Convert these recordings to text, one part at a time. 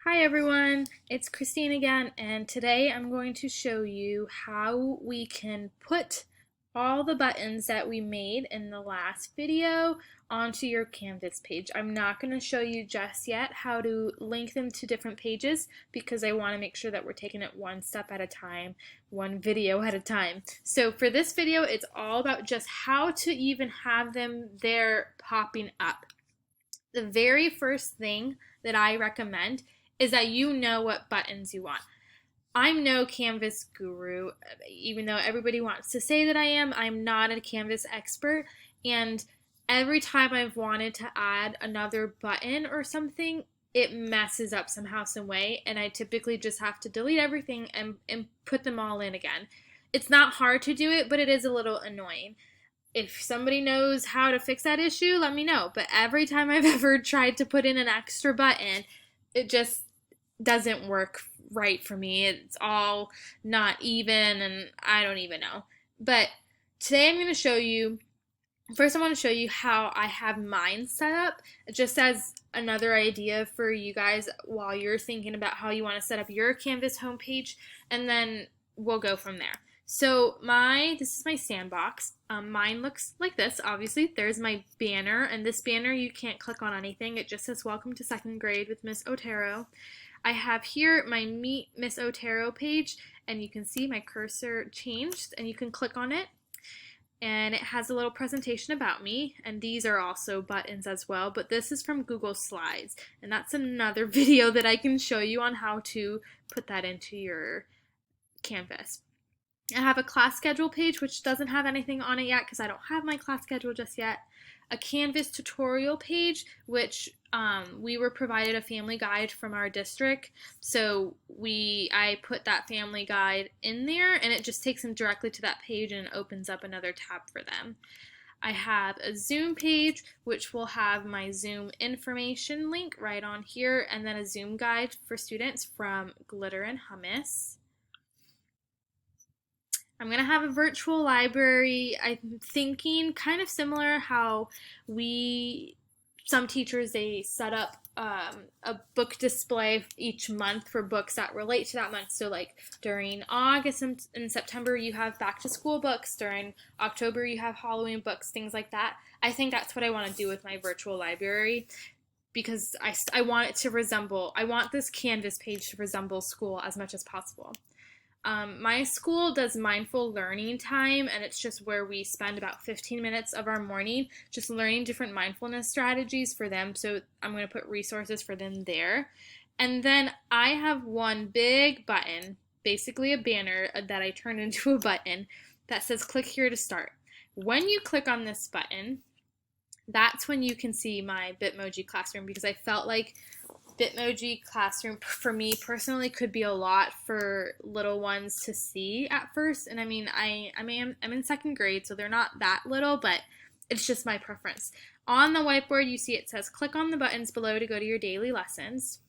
Hi everyone, it's Christine again, and today I'm going to show you how we can put all the buttons that we made in the last video onto your Canvas page. I'm not going to show you just yet how to link them to different pages because I want to make sure that we're taking it one step at a time, one video at a time. So for this video, it's all about just how to even have them there popping up. The very first thing that I recommend is that you know what buttons you want. I'm no Canvas guru, even though everybody wants to say that I am. I'm not a Canvas expert, and every time I've wanted to add another button or something, it messes up somehow, some way, and I typically just have to delete everything and put them all in again. It's not hard to do it, but it is a little annoying. If somebody knows how to fix that issue, let me know. But every time I've ever tried to put in an extra button, it just doesn't work right for me. It's all not even, and I don't even know. But today I'm going to show you, first I want to show you how I have mine set up, just as another idea for you guys while you're thinking about how you want to set up your Canvas homepage, and then we'll go from there. So this is my sandbox. Mine looks like this. Obviously, there's my banner, and this banner you can't click on anything. It just says "Welcome to Second Grade with Miss Otero." I have here my Meet Miss Otero page, and you can see my cursor changed, and you can click on it, and it has a little presentation about me, and these are also buttons as well, but this is from Google Slides, and that's another video that I can show you on how to put that into your Canvas. I have a class schedule page, which doesn't have anything on it yet because I don't have my class schedule just yet. A Canvas tutorial page, which we were provided a family guide from our district, so I put that family guide in there, and it just takes them directly to that page and opens up another tab for them. I have a Zoom page, which will have my Zoom information link right on here, and then a Zoom guide for students from Glitter and Hummus. I'm going to have a virtual library. I'm thinking kind of similar how some teachers, they set up a book display each month for books that relate to that month. So like during August and September, you have back to school books. During October, you have Halloween books, things like that. I think that's what I want to do with my virtual library, because I want it to resemble, I want this Canvas page to resemble school as much as possible. My school does mindful learning time, and it's just where we spend about 15 minutes of our morning just learning different mindfulness strategies for them. So I'm going to put resources for them there. And then I have one big button, basically a banner that I turned into a button that says click here to start. When you click on this button, that's when you can see my Bitmoji classroom, because I felt like Bitmoji classroom for me personally could be a lot for little ones to see at first. And I mean, I'm in second grade, so they're not that little, but it's just my preference. On the whiteboard, you see it says click on the buttons below to go to your daily lessons.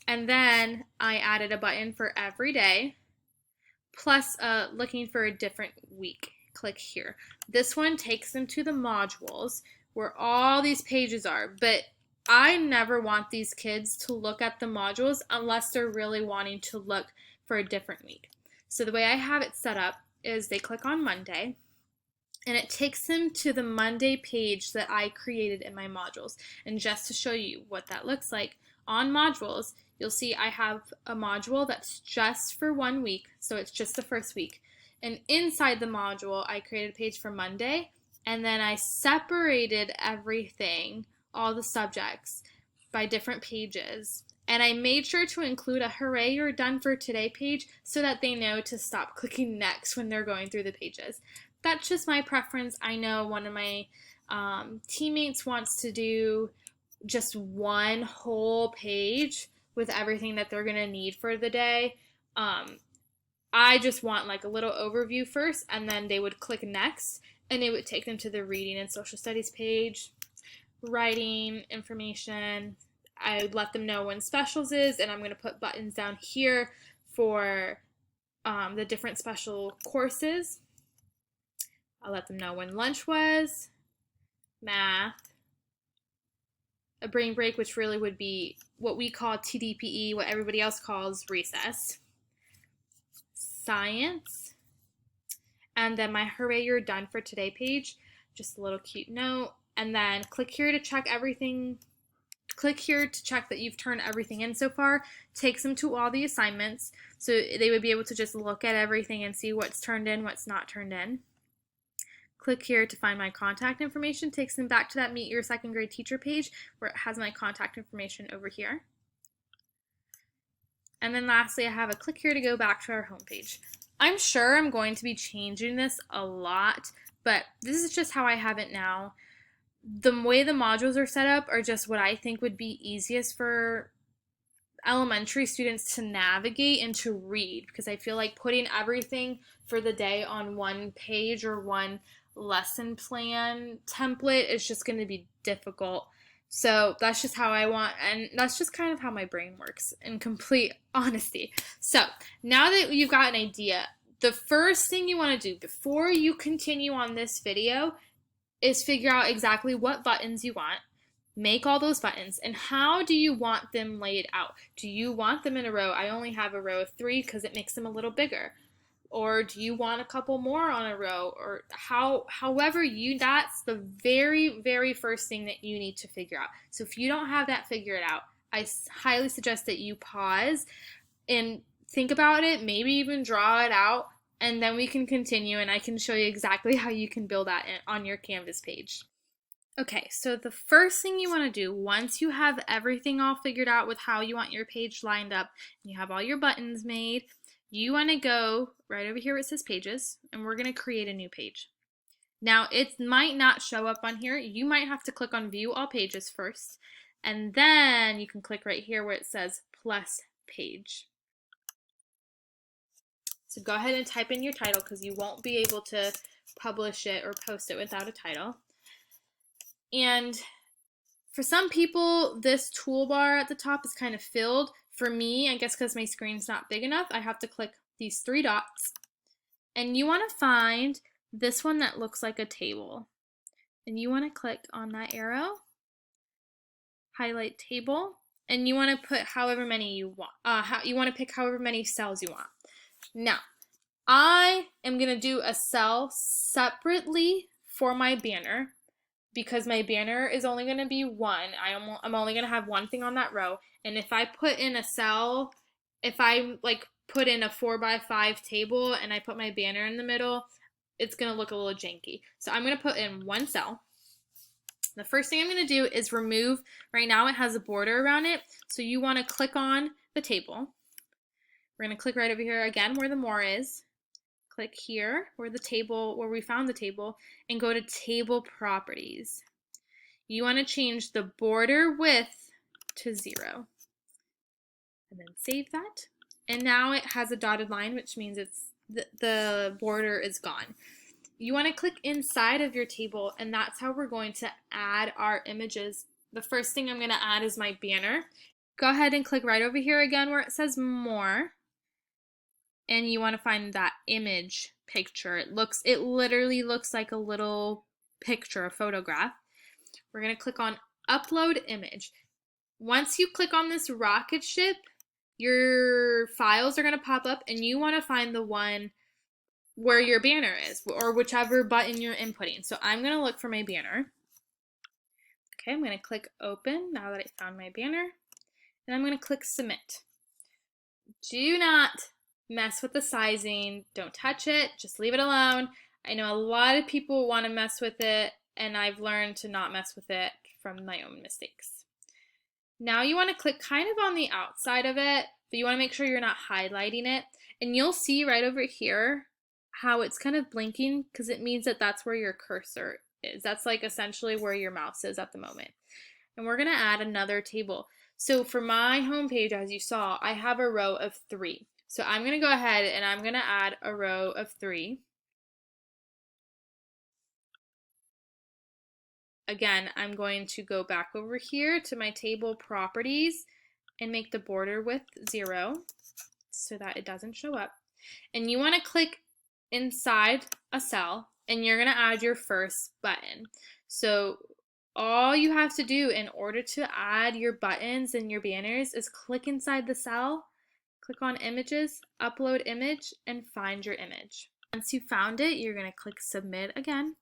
And then I added a button for every day, plus looking for a different week. Click here. This one takes them to the modules where all these pages are, but I never want these kids to look at the modules unless they're really wanting to look for a different week. So the way I have it set up is they click on Monday, and it takes them to the Monday page that I created in my modules. And just to show you what that looks like, on modules, you'll see I have a module that's just for 1 week, so it's just the first week. And inside the module, I created a page for Monday, and then I separated everything, all the subjects, by different pages. And I made sure to include a hooray you're done for today page so that they know to stop clicking next when they're going through the pages. That's just my preference. I know one of my teammates wants to do just one whole page with everything that they're going to need for the day. I just want like a little overview first, and then they would click next, and it would take them to the reading and social studies page, writing information. I would let them know when specials is, and I'm going to put buttons down here for the different special courses. I'll let them know when lunch was, math, a brain break, which really would be what we call TDPE, what everybody else calls recess, science, and then my hooray you're done for today page, just a little cute note, and then click here to check everything. Click here to check that you've turned everything in so far. Takes them to all the assignments, so they would be able to just look at everything and see what's turned in, what's not turned in. Click here to find my contact information. Takes them back to that Meet Your Second Grade Teacher page where it has my contact information over here. And then lastly, I have a click here to go back to our home page. I'm sure I'm going to be changing this a lot, but this is just how I have it now. The way the modules are set up are just what I think would be easiest for elementary students to navigate and to read, because I feel like putting everything for the day on one page or one lesson plan template is just going to be difficult. So that's just how I want, and that's just kind of how my brain works, in complete honesty. So now that you've got an idea, the first thing you want to do before you continue on this video is figure out exactly what buttons you want. Make all those buttons, and how do you want them laid out? Do you want them in a row? I only have a row of 3 because it makes them a little bigger. Or do you want a couple more on a row? Or however that's the very, very first thing that you need to figure out. So if you don't have that figured out, I highly suggest that you pause and think about it, maybe even draw it out, and then we can continue and I can show you exactly how you can build that on your Canvas page. Okay, so the first thing you want to do once you have everything all figured out with how you want your page lined up and you have all your buttons made, you want to go right over here where it says pages, and we're going to create a new page. Now, it might not show up on here. You might have to click on view all pages first, and then you can click right here where it says plus page. So go ahead and type in your title because you won't be able to publish it or post it without a title. And for some people, this toolbar at the top is kind of filled. For me, I guess because my screen's not big enough, I have to click these 3 dots. And you want to find this one that looks like a table. And you want to click on that arrow, highlight table, and you want to put however many you want. You want to pick however many cells you want. Now, I am going to do a cell separately for my banner, because my banner is only going to be 1. I'm only going to have one thing on that row. And if I put in a cell, if I put in a 4x5 table and I put my banner in the middle, it's going to look a little janky. So I'm going to put in 1 cell. The first thing I'm going to do is remove, right now it has a border around it. So you want to click on the table. We're going to click right over here again where the more is. Click here where we found the table, and go to table properties. You want to change the border width to 0. And then save that. And now it has a dotted line, which means the border is gone. You want to click inside of your table, and that's how we're going to add our images. The first thing I'm going to add is my banner. Go ahead and click right over here again where it says more. And you want to find that image picture. It literally looks like a little picture, a photograph. We're going to click on Upload Image. Once you click on this rocket ship, your files are going to pop up, and you want to find the one where your banner is, or whichever button you're inputting. So I'm going to look for my banner. Okay, I'm going to click Open now that I found my banner, and I'm going to click Submit. Do not mess with the sizing. Don't touch it. Just leave it alone. I know a lot of people want to mess with it, and I've learned to not mess with it from my own mistakes. Now you want to click kind of on the outside of it, but you want to make sure you're not highlighting it. And you'll see right over here how it's kind of blinking, because it means that that's where your cursor is. That's essentially where your mouse is at the moment. And we're going to add another table. So for my home page, as you saw, I have a row of 3. So I'm going to go ahead and I'm going to add a row of 3. Again, I'm going to go back over here to my table properties and make the border width 0 so that it doesn't show up. And you want to click inside a cell, and you're going to add your first button. So all you have to do in order to add your buttons and your banners is click inside the cell, click on images, upload image, and find your image. Once you found it, you're going to click submit again.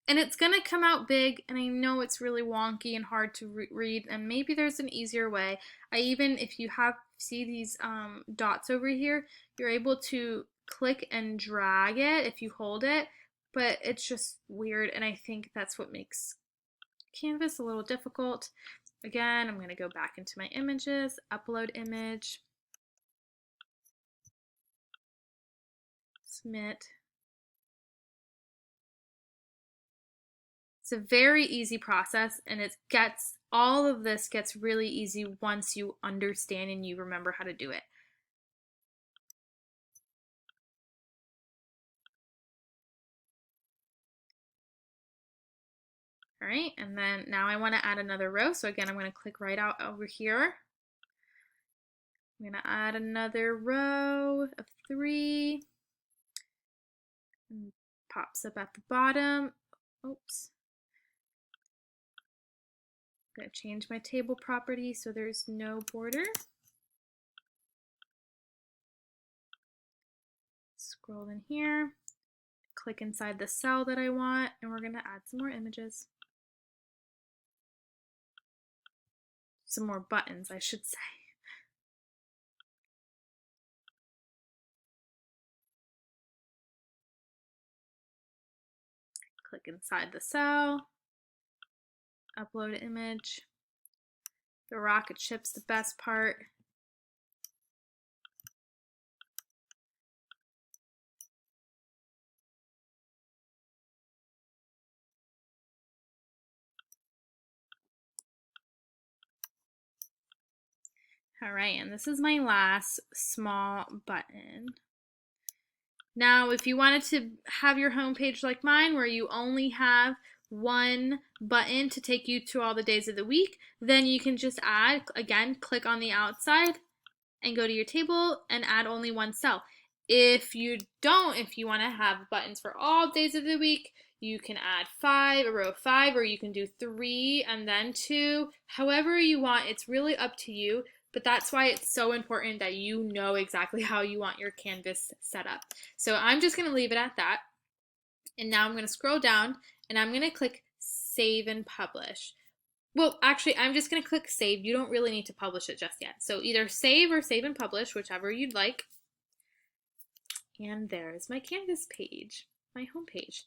And it's going to come out big, and I know it's really wonky and hard to read, and maybe there's an easier way. If you see these dots over here, you're able to click and drag it if you hold it, but it's just weird, and I think that's what makes Canvas a little difficult. Again, I'm going to go back into my images, upload image, submit. It's a very easy process, and all of this gets really easy once you understand and you remember how to do it. All right, and then now I want to add another row. So again, I'm going to click right out over here. I'm going to add another row of 3. And pops up at the bottom. Oops. I'm going to change my table property so there's no border. Scroll in here, click inside the cell that I want, and we're going to add some more images. Some more buttons, I should say. Click inside the cell, upload image. The rocket ship's the best part. All right, and this is my last small button. Now, if you wanted to have your home page like mine, where you only have one button to take you to all the days of the week, then you can just add, again, click on the outside and go to your table and add only one cell. If you want to have buttons for all days of the week, you can add a row of 5, or you can do 3 and then 2, however you want. It's really up to you. But that's why it's so important that you know exactly how you want your canvas set up. So I'm just going to leave it at that. And now I'm going to scroll down and I'm going to click Save and Publish. Well, actually, I'm just going to click Save. You don't really need to publish it just yet. So either save or save and publish, whichever you'd like. And there's my Canvas page, my home page.